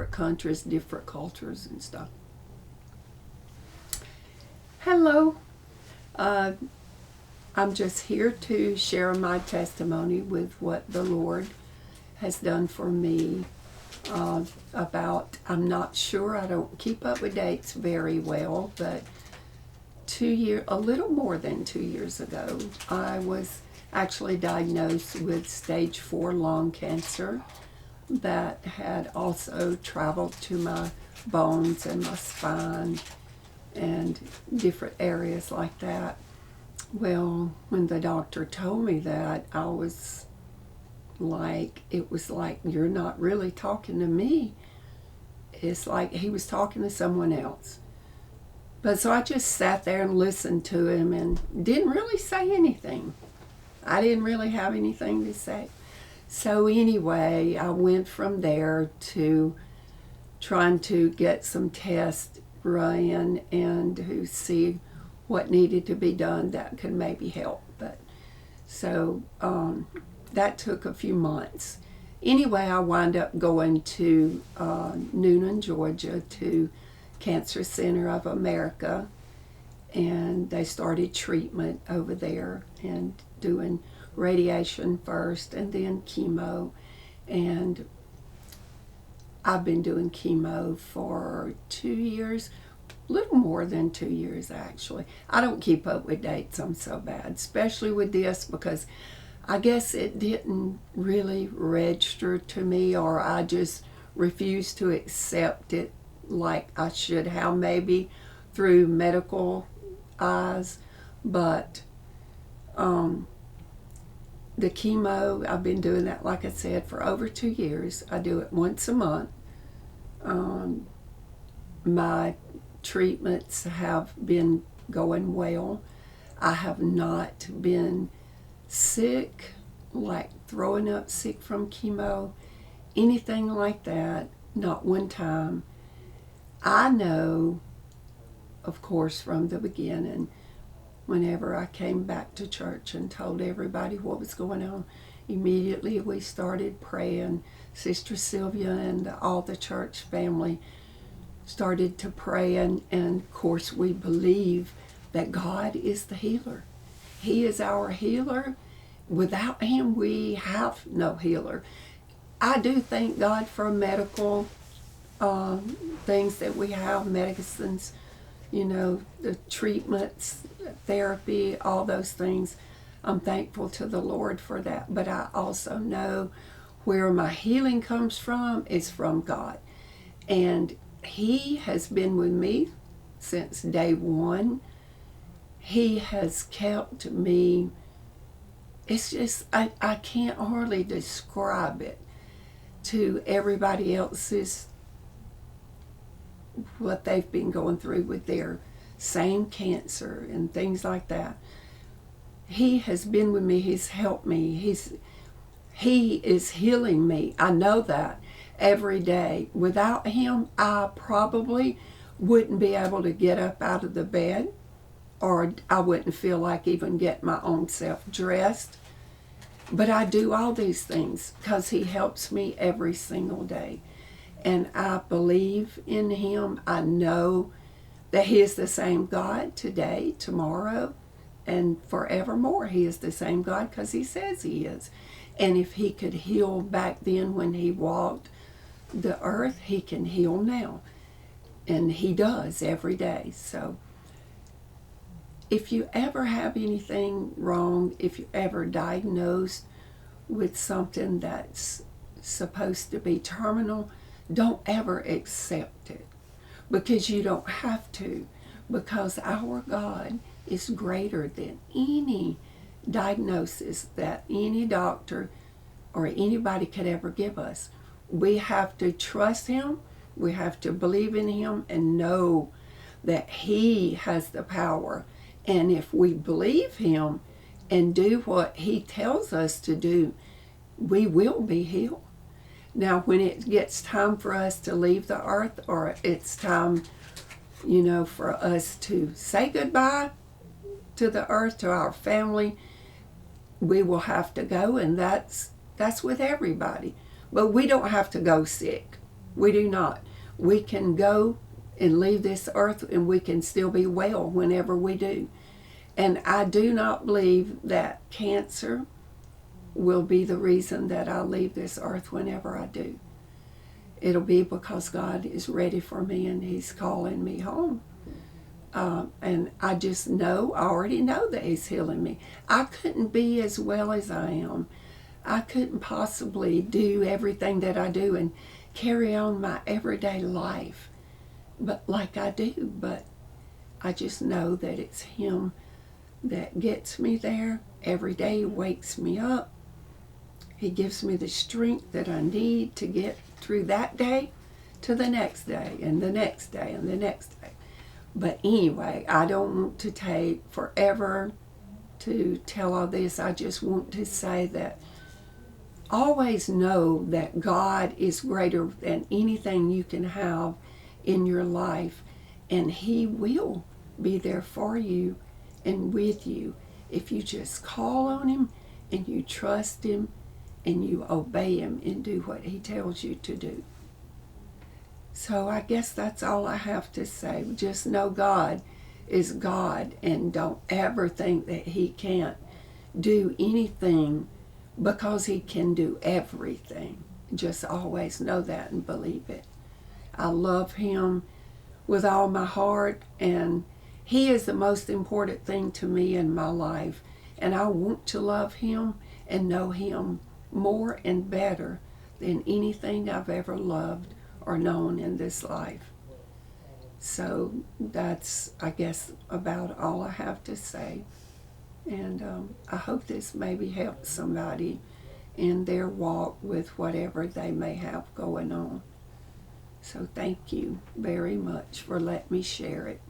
different countries, different cultures and stuff. Hello. Uh, I'm just here to share my testimony with what the Lord has done for me. I'm not sure, I don't keep up with dates very well, but a little more than 2 years ago, I was actually diagnosed with stage 4 lung cancer that had also traveled to my bones and my spine and different areas like that. Well, when the doctor told me that, I was like, it was like, you're not really talking to me. It's like he was talking to someone else. But so I just sat there and listened to him and didn't really say anything. I didn't really have anything to say. So anyway, I went from there to trying to get some tests run and to see what needed to be done that could maybe help. But so that took a few months. Anyway, I wound up going to Noonan, Georgia, to Cancer Center of America, and they started treatment over there and doing radiation first and then chemo. And I've been doing chemo for 2 years, a little more than 2 years actually. I don't keep up with dates, I'm so bad, especially with this, because I guess it didn't really register to me, or I just refused to accept it like I should have, maybe through medical eyes. But the chemo, I've been doing that, like I said, for over 2 years. I do it once a month. My treatments have been going well. I have not been sick, like throwing up sick from chemo, anything like that, not one time. I know, of course, from the beginning, whenever I came back to church and told everybody what was going on, immediately we started praying. Sister Sylvia and all the church family started to pray, and of course we believe that God is the healer. He is our healer. Without him, we have no healer. I do thank God for medical things that we have, medicines, the treatments, therapy, all those things. I'm thankful to the Lord for that. But I also know where my healing comes from is from God. And he has been with me since day one. He has kept me. It's just, I can't hardly describe it to everybody else's, what they've been going through with their same cancer and things like that. He has been with me. He's helped me. He is healing me. I know that every day. Without him, I probably wouldn't be able to get up out of the bed, or I wouldn't feel like even getting my own self dressed. But I do all these things because he helps me every single day. And I believe in him. I know that he is the same God today, tomorrow, and forevermore. He is the same God because he says he is. And if he could heal back then when he walked the earth, he can heal now. And he does every day. So if you ever have anything wrong, if you're ever diagnosed with something that's supposed to be terminal, don't ever accept it, because you don't have to, because our God is greater than any diagnosis that any doctor or anybody could ever give us. We have to trust him, we have to believe in him, and know that he has the power. And if we believe him and do what he tells us to do, we will be healed. Now, when it gets time for us to leave the earth, or it's time, for us to say goodbye to the earth, to our family, we will have to go, and that's with everybody. But we don't have to go sick. We do not. We can go and leave this earth and we can still be well whenever we do. And I do not believe that cancer will be the reason that I leave this earth whenever I do. It'll be because God is ready for me and He's calling me home. And I just know, I already know that He's healing me. I couldn't be as well as I am. I couldn't possibly do everything that I do and carry on my everyday life but like I do. But I just know that it's Him that gets me there. Every day He wakes me up. He gives me the strength that I need to get through that day to the next day and the next day and the next day. But anyway, I don't want to take forever to tell all this. I just want to say that always know that God is greater than anything you can have in your life, and He will be there for you and with you if you just call on Him and you trust Him and you obey Him and do what He tells you to do. So I guess that's all I have to say. Just know God is God, and don't ever think that He can't do anything, because He can do everything. Just always know that and believe it. I love Him with all my heart, and He is the most important thing to me in my life. And I want to love Him and know Him more and better than anything I've ever loved or known in this life. So that's, I guess, about all I have to say. And I hope this maybe helps somebody in their walk with whatever they may have going on. So thank you very much for letting me share it.